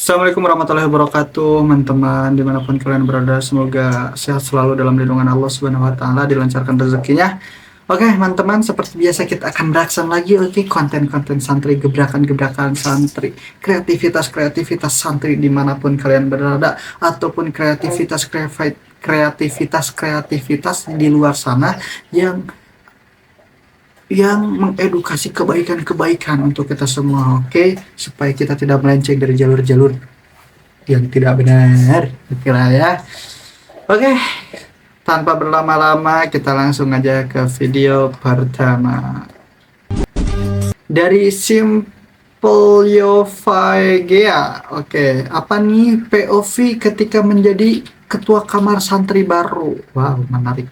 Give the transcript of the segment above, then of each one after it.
Assalamualaikum warahmatullahi wabarakatuh, teman-teman dimanapun kalian berada, semoga sehat selalu dalam lindungan Allah Subhanahu Wa Taala, dilancarkan rezekinya. Oke, teman-teman, seperti biasa kita akan reaction lagi, oke, konten-konten santri, gebrakan-gebrakan santri, kreativitas-kreativitas santri dimanapun kalian berada, ataupun kreativitas di luar sana yang mengedukasi kebaikan-kebaikan untuk kita semua, oke? Supaya kita tidak melenceng dari jalur-jalur yang tidak benar, oke lah ya. Oke, tanpa berlama-lama kita langsung aja ke video pertama. Dari Simpliophagea, oke, apa nih POV ketika menjadi ketua kamar santri baru? Wow, menarik.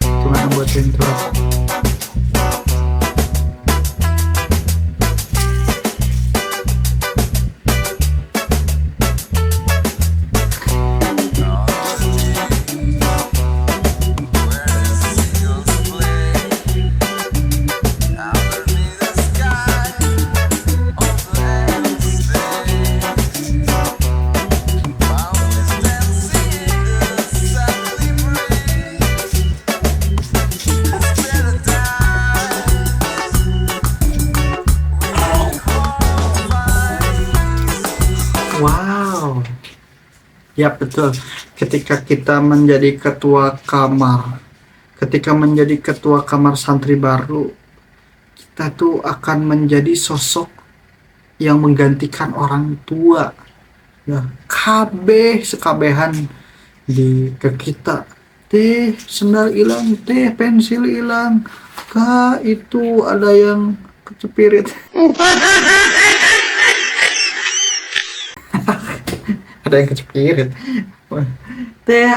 Gimana buat intro? Wow, ya betul. Ketika kita menjadi ketua kamar santri baru, kita tuh akan menjadi sosok yang menggantikan orang tua. Ya, KB sekabehan di ke kita. Teh, sendal hilang, teh, pensil hilang. Kak, itu ada yang kecepirit. Ada yang kecepirit. Teh,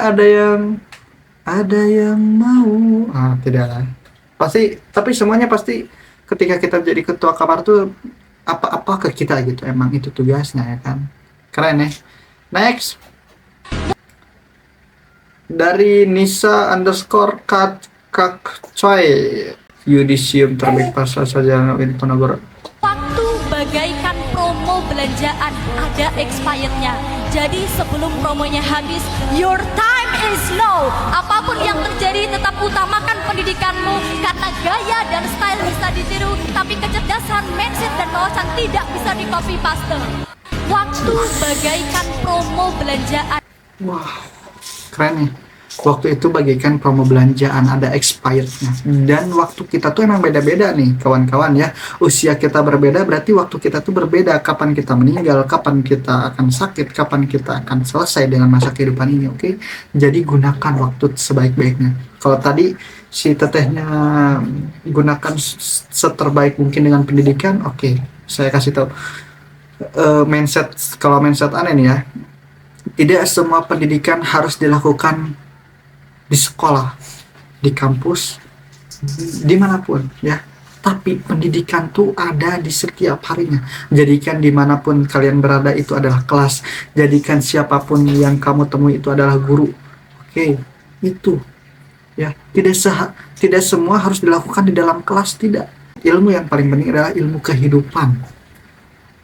ada yang mau, tidak lah, pasti, tapi semuanya pasti ketika kita jadi ketua kamar tuh apa-apa ke kita gitu, emang itu tugasnya ya kan. Keren ya. Next, dari Nisa underscore kak coy, yudisium terbit pasal saja Ponorogo. Waktu bagaikan promo belanjaan, ada expirednya. Jadi sebelum promonya habis, your time is now. Apapun yang terjadi, tetap utamakan pendidikanmu. Karena gaya dan style bisa ditiru, tapi kecerdasan, mindset, dan wawasan tidak bisa di copy paste. Waktu bagaikan promo belanjaan. Wah, keren nih. Waktu itu bagaikan promo belanjaan, ada expirednya. Dan waktu kita tuh emang beda-beda nih kawan-kawan ya. Usia kita berbeda, berarti waktu kita tuh berbeda. Kapan kita meninggal, kapan kita akan sakit, kapan kita akan selesai dengan masa kehidupan ini, oke? Jadi gunakan waktu sebaik-baiknya. Kalau tadi si tetehnya gunakan seterbaik mungkin dengan pendidikan, oke. Saya kasih tahu. Kalau mindset aneh nih ya. Tidak semua pendidikan harus dilakukan di sekolah, di kampus, dimanapun ya. Tapi pendidikan tuh ada di setiap harinya. Jadikan dimanapun kalian berada itu adalah kelas. Jadikan siapapun yang kamu temui itu adalah guru. Oke, itu ya. Tidak semua harus dilakukan di dalam kelas, tidak. Ilmu yang paling penting adalah ilmu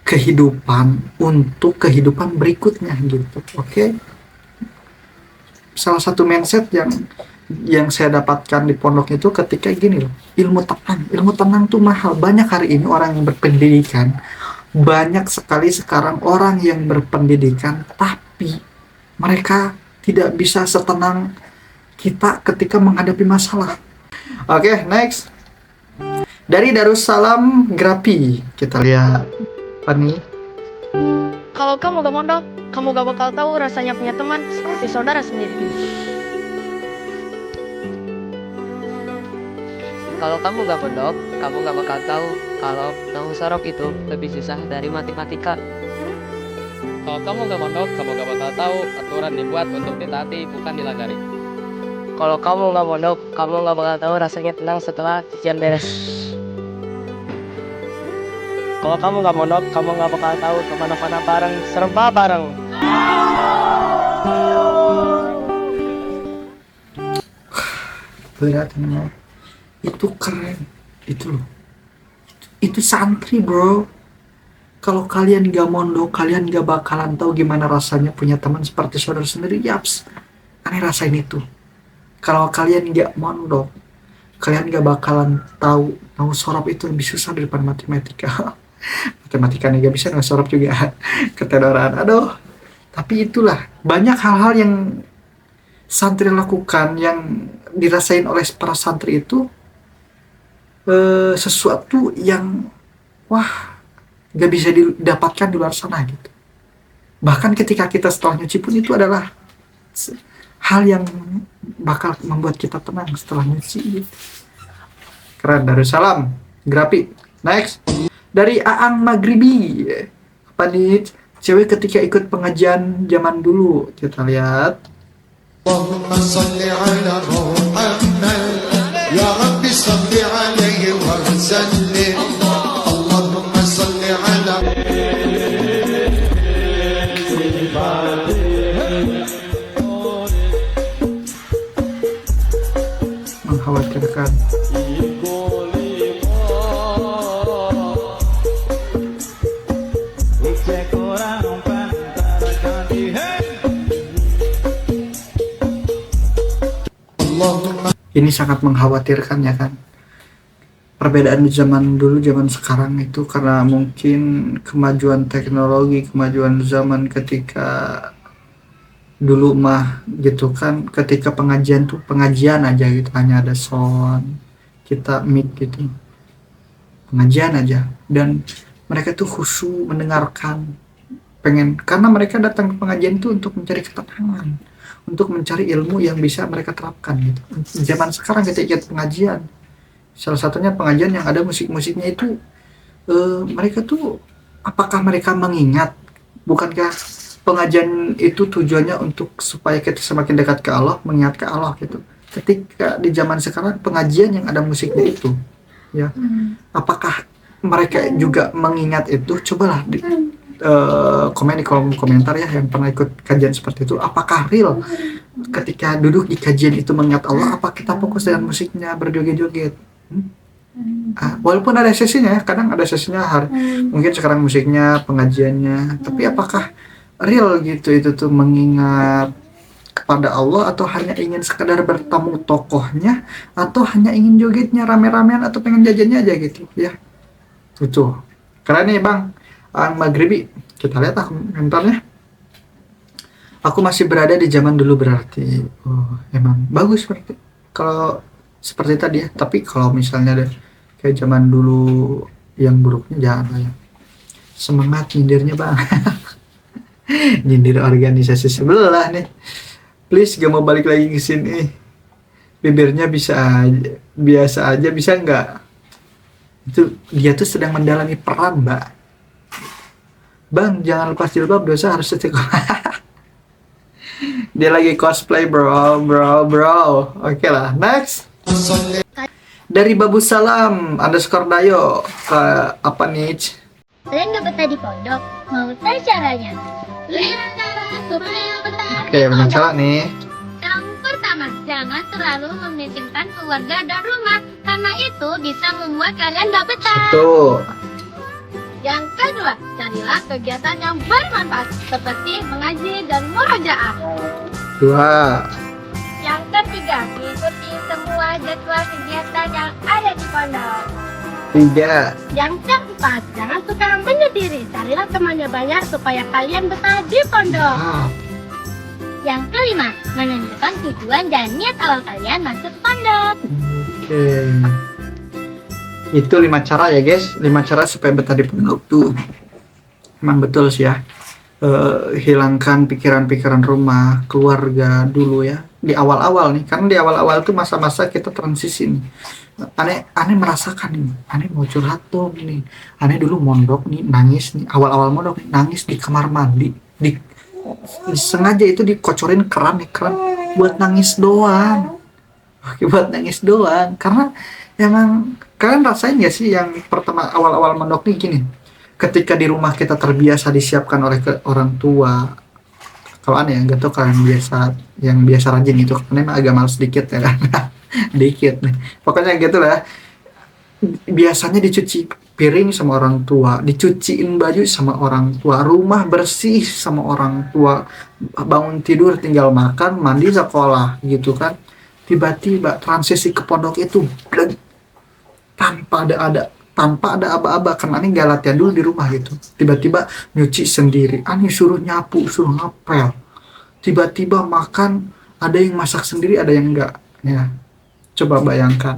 kehidupan untuk kehidupan berikutnya gitu. Oke. Salah satu mindset yang saya dapatkan di pondok itu ketika gini loh, ilmu tenang tuh mahal. Banyak hari ini orang yang berpendidikan, banyak sekali sekarang orang yang berpendidikan, tapi mereka tidak bisa setenang kita ketika menghadapi masalah. Oke, next, dari Darussalam Grapi, kita lihat apa nih. Kalau kamu gak mondok, kamu gak bakal tahu rasanya punya teman seperti saudara sendiri. Kalau kamu gak mondok, kamu gak bakal tahu kalau nahu sorok itu lebih susah dari matematika. Kalau kamu gak mondok, kamu gak bakal tahu aturan dibuat untuk ditaati, bukan dilanggar. Kalau kamu gak mondok, kamu gak bakal tahu rasanya tenang setelah ujian beres. Kalau kamu gak mondok, kamu gak bakal tahu kemana-mana bareng, serba bareng. Lihat itu keren, itu loh, itu santri bro, Kalau kalian gak mondok, kalian gak bakalan tahu gimana rasanya punya teman seperti saudara sendiri. Yaps, aneh rasain itu. Kalau kalian gak mondok, kalian gak bakalan tahu nahu sorop itu lebih susah daripada matematika. Matematika nih gak bisa, nahu sorop juga ketedoran. Aduh, tapi itulah banyak hal-hal yang santri lakukan, yang dirasain oleh para santri itu sesuatu yang wah gak bisa didapatkan di luar sana gitu. Bahkan ketika kita setelah nyuci pun itu adalah hal yang bakal membuat kita tenang setelah nyuci gitu. Keren. Darussalam Grafi. Next dari Aang Maghribi. Apa nih? Cewek ketika ikut pengajian zaman dulu. Kita lihat. اللهم صل على محمد يا رب صل عليه وسلم اللهم صل على Mengkhawatirkan. Ini sangat mengkhawatirkan ya kan. Perbedaan di zaman dulu, zaman sekarang itu karena mungkin kemajuan teknologi, kemajuan zaman. Ketika dulu mah gitu kan, ketika pengajian tuh pengajian aja gitu, hanya ada sound, kita mic gitu, pengajian aja, dan mereka tuh khusyuk mendengarkan, pengen, karena mereka datang ke pengajian itu untuk mencari ketenangan, untuk mencari ilmu yang bisa mereka terapkan gitu. Zaman sekarang kita ikut pengajian, salah satunya pengajian yang ada musik-musiknya itu, mereka tuh apakah mereka mengingat, bukankah pengajian itu tujuannya untuk supaya kita semakin dekat ke Allah, mengingat ke Allah gitu. Ketika di zaman sekarang pengajian yang ada musiknya itu ya, apakah mereka juga mengingat itu? Cobalah di komen di kolom komentar ya yang pernah ikut kajian seperti itu. Apakah real ketika duduk di kajian itu mengingat Allah? Apa kita fokus dengan musiknya, berjoget-joget? Walaupun ada sesinya ya, kadang ada sesinya mungkin sekarang musiknya, pengajiannya, tapi apakah real gitu itu tuh mengingat kepada Allah, atau hanya ingin sekadar bertemu tokohnya, atau hanya ingin jogetnya rame-ramean, atau pengen jajannya aja gitu ya. Itu keren nih Bang Aang Maghribi. Kita lihat komentarnya. Aku masih berada di zaman dulu berarti. Oh, emang bagus berarti kalau seperti tadi ya. Tapi kalau misalnya ada kayak zaman dulu yang buruknya, jangan lah ya. Semangat nyindirnya Bang. Nyindir organisasi sebelah nih. Please gak mau balik lagi ke sini. Bibirnya biasa aja, bisa nggak? Itu dia tuh sedang mendalami peran, Mbak. Bang, jangan lepas jilbab, dosa harus istiqomah. Dia lagi cosplay, bro. Oke lah, next. Dari Babu Salam _Dayo ke apa nih? Kalian nggak betah di pondok? Mau tahu caranya? Lihat cara supaya betah. Oke, benar cara nih. Yang pertama, jangan terlalu mementingkan keluarga dan rumah, karena itu bisa membuat kalian nggak betah. Tuh. Yang kedua, carilah kegiatan yang bermanfaat seperti mengaji dan murojaah. Dua. Yang ketiga, ikuti semua jadwal kegiatan yang ada di pondok. Tiga. Yang keempat, jangan suka menyendiri, carilah temannya banyak supaya kalian betah di pondok. Yang kelima, menentukan tujuan dan niat awal kalian masuk pondok. Oke. Itu 5 cara ya guys, 5 cara supaya betah di pondok tuh. Emang betul sih ya. Hilangkan pikiran-pikiran rumah, keluarga dulu ya. Di awal-awal nih, karena di awal-awal tuh masa-masa kita transisi nih. Aneh merasakan nih, aneh mau curhat dong nih. Aneh dulu mondok nih, nangis nih. Awal-awal mondok nih, nangis di kamar mandi. Sengaja itu dikocorin keran buat nangis doang. Buat nangis doang. Karena emang kalian rasain gak sih yang pertama awal-awal mondok nih gini, ketika di rumah kita terbiasa disiapkan oleh orang tua. Kalau aneh nggak tahu kalian yang biasa rajin itu, aneh mah agak males dikit ya kan. Dikit nih, pokoknya gitu lah. Biasanya dicuci piring sama orang tua, dicuciin baju sama orang tua, rumah bersih sama orang tua, bangun tidur tinggal makan, mandi, sekolah gitu kan. Tiba-tiba transisi ke pondok itu bleng, tanpa ada aba-aba, karena ini gak latihan dulu di rumah gitu. Tiba-tiba nyuci sendiri, ani suruh nyapu, suruh ngepel. Tiba-tiba makan, ada yang masak sendiri, ada yang enggak ya. Coba bayangkan,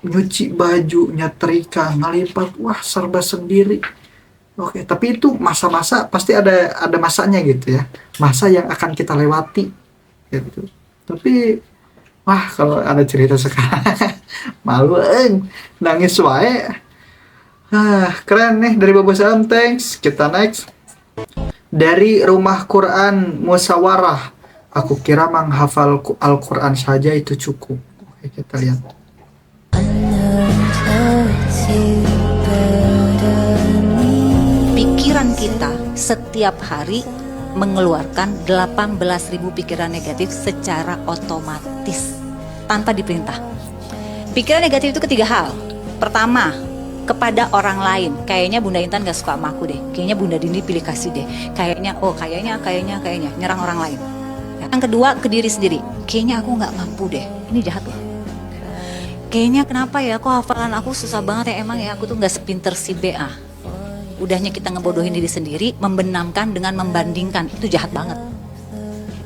nyuci baju, nyetrika, ngelipat, wah serba sendiri. Oke, tapi itu masa-masa pasti ada masanya gitu ya, masa yang akan kita lewati gitu. Tapi wah kalau ada cerita sekarang malu nangis wae. Keren nih dari Bapak Sam, thanks. Kita next dari Rumah Quran Musawarah. Aku kira menghafal Al-Quran saja itu cukup. Oke, kita lihat. Pikiran kita setiap hari mengeluarkan 18.000 pikiran negatif secara otomatis tanpa diperintah. Pikiran negatif itu ketiga hal. Pertama, kepada orang lain. Kayaknya Bunda Intan gak suka sama aku deh. Kayaknya Bunda Dini pilih kasih deh. Kayaknya nyerang orang lain. Yang kedua, ke diri sendiri. Kayaknya aku gak mampu deh. Ini jahat loh. Kayaknya kenapa ya, kok hafalan aku susah banget ya, emang ya aku tuh gak sepinter si BA. Udahnya kita ngebodohin diri sendiri, membenamkan dengan membandingkan, itu jahat banget.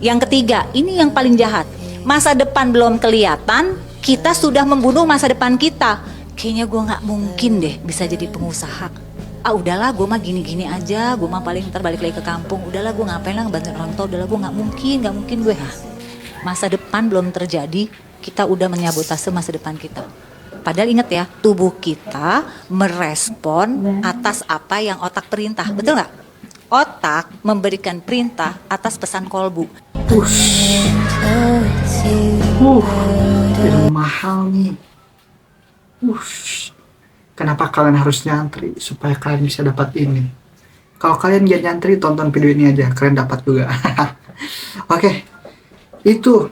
Yang ketiga, ini yang paling jahat. Masa depan belum kelihatan, kita sudah membunuh masa depan kita. Kayaknya gue gak mungkin deh bisa jadi pengusaha. Udahlah gue mah gini-gini aja, gue mah paling ntar balik lagi ke kampung. Udahlah gue ngapain lah ngebantuin orang tua, udahlah gue gak mungkin gue. Masa depan belum terjadi, kita udah menyabotase masa depan kita. Padahal ingat ya, tubuh kita merespon atas apa yang otak perintah, betul nggak? Otak memberikan perintah atas pesan kolbu. Ilmu mahal nih. Kenapa kalian harus nyantri? Supaya kalian bisa dapat ini. Kalau kalian gak nyantri, tonton video ini aja, kalian dapat juga. Oke, itu.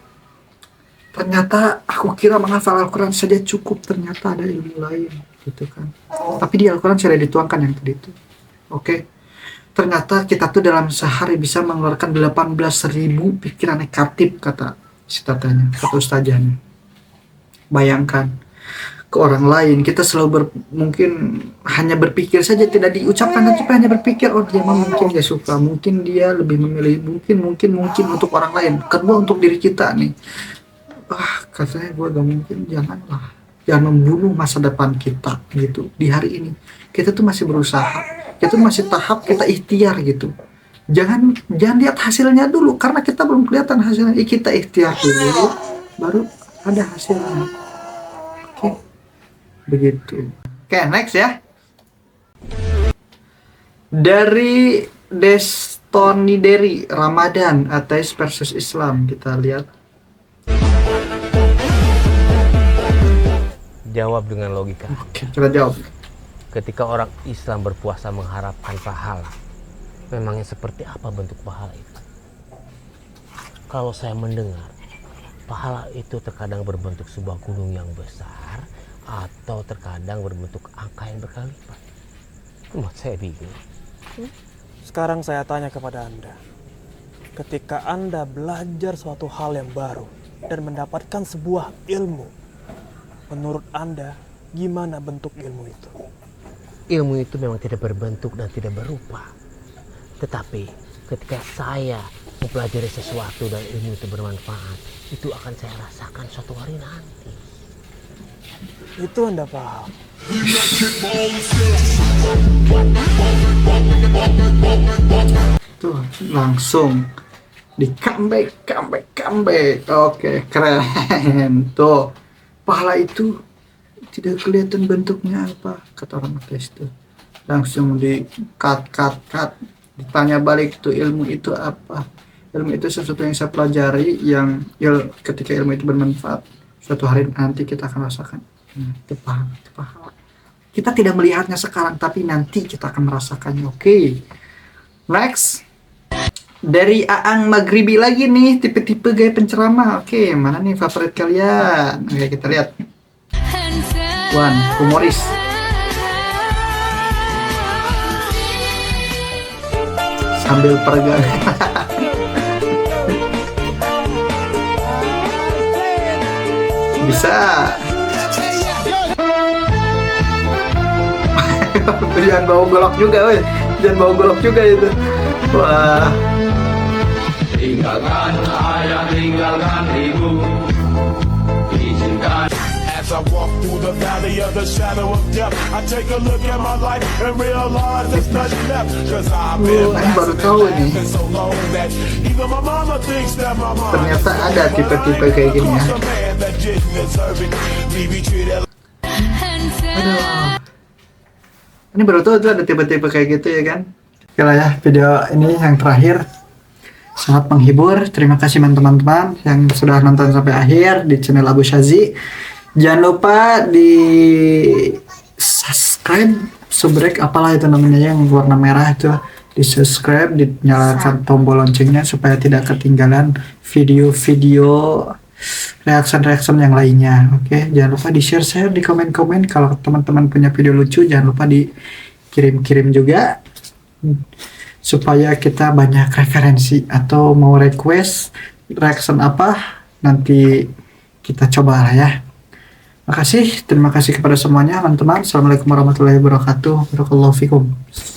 Ternyata aku kira menghafal Al-Quran saja cukup, ternyata ada ilmu lain gitu kan. Tapi di Al-Quran sudah dituangkan yang tadi itu. Oke. Ternyata kita tuh dalam sehari bisa mengeluarkan 18.000 pikiran negatif, kata citatannya, kata ustazahnya. Bayangkan ke orang lain, kita selalu mungkin hanya berpikir saja, tidak diucapkan, tapi hanya berpikir, oh dia mungkin dia suka, mungkin dia lebih memilih, mungkin untuk orang lain. Kedua untuk diri kita nih. Katanya gue gak mungkin, jangan membunuh masa depan kita gitu. Di hari ini kita tuh masih berusaha, kita tuh masih tahap kita ikhtiar gitu. Jangan lihat hasilnya dulu, karena kita belum kelihatan hasilnya. Kita ikhtiar dulu, baru ada hasilnya. Oke, begitu. Oke, next ya. Dari Destoni Deri, Ramadan, ateis versus Islam. Kita lihat. Jawab dengan logika. Oke, coba jawab. Ketika orang Islam berpuasa mengharapkan pahala, memangnya seperti apa bentuk pahala itu? Kalau saya mendengar, pahala itu terkadang berbentuk sebuah gunung yang besar, atau terkadang berbentuk angka yang berkali lipat. Membuat saya bingung. Sekarang saya tanya kepada Anda. Ketika Anda belajar suatu hal yang baru dan mendapatkan sebuah ilmu, menurut Anda, gimana bentuk ilmu itu? Ilmu itu memang tidak berbentuk dan tidak berupa. Tetapi ketika saya mempelajari sesuatu dan ilmu itu bermanfaat, itu akan saya rasakan suatu hari nanti. Itu Anda paham? Tuh, langsung di comeback. Oke, keren. Tuh, pahala itu tidak kelihatan bentuknya apa, kata orang ateis itu. Langsung di cut. Ditanya balik tuh, ilmu itu apa? Ilmu itu sesuatu yang saya pelajari, yang ketika ilmu itu bermanfaat, suatu hari nanti kita akan rasakan. Itu pahala. Kita tidak melihatnya sekarang, tapi nanti kita akan merasakannya. Oke. Next. Dari Aang Maghribi lagi nih, tipe-tipe gaya penceramah. Oke, mana nih favorit kalian? Oke, kita lihat. Humoris. sambil peregang. Bisa. Jangan bawa golok juga, weh. Jangan bawa golok juga itu. Wah. Tinggalkan ayah, tinggalkan ibu. Izinkan. As I walk through the valley of the shadow of death, I take a look at my life and realize there's nothing left. Cause I've been baru tahu nih. so long that even my mama thinks that my mom. Ternyata ada tipe-tipe kayak gini ya. Aduh. Ini baru tahu tuh ada tipe-tipe kayak gitu ya kan. Oke lah ya, video ini yang terakhir. Sangat menghibur. Terima kasih teman-teman yang sudah nonton sampai akhir di channel Abu Syazi. Jangan lupa di subscribe, subrek apalah itu namanya yang warna merah itu, di subscribe, dinyalakan tombol loncengnya supaya tidak ketinggalan video-video reaction yang lainnya. Oke, jangan lupa di share di komen-komen. Kalau teman-teman punya video lucu jangan lupa dikirim-kirim juga supaya kita banyak referensi, atau mau request reaction apa nanti kita coba lah ya. Terima kasih kepada semuanya teman-teman. Assalamualaikum warahmatullahi wabarakatuh. Barakallahu fikum.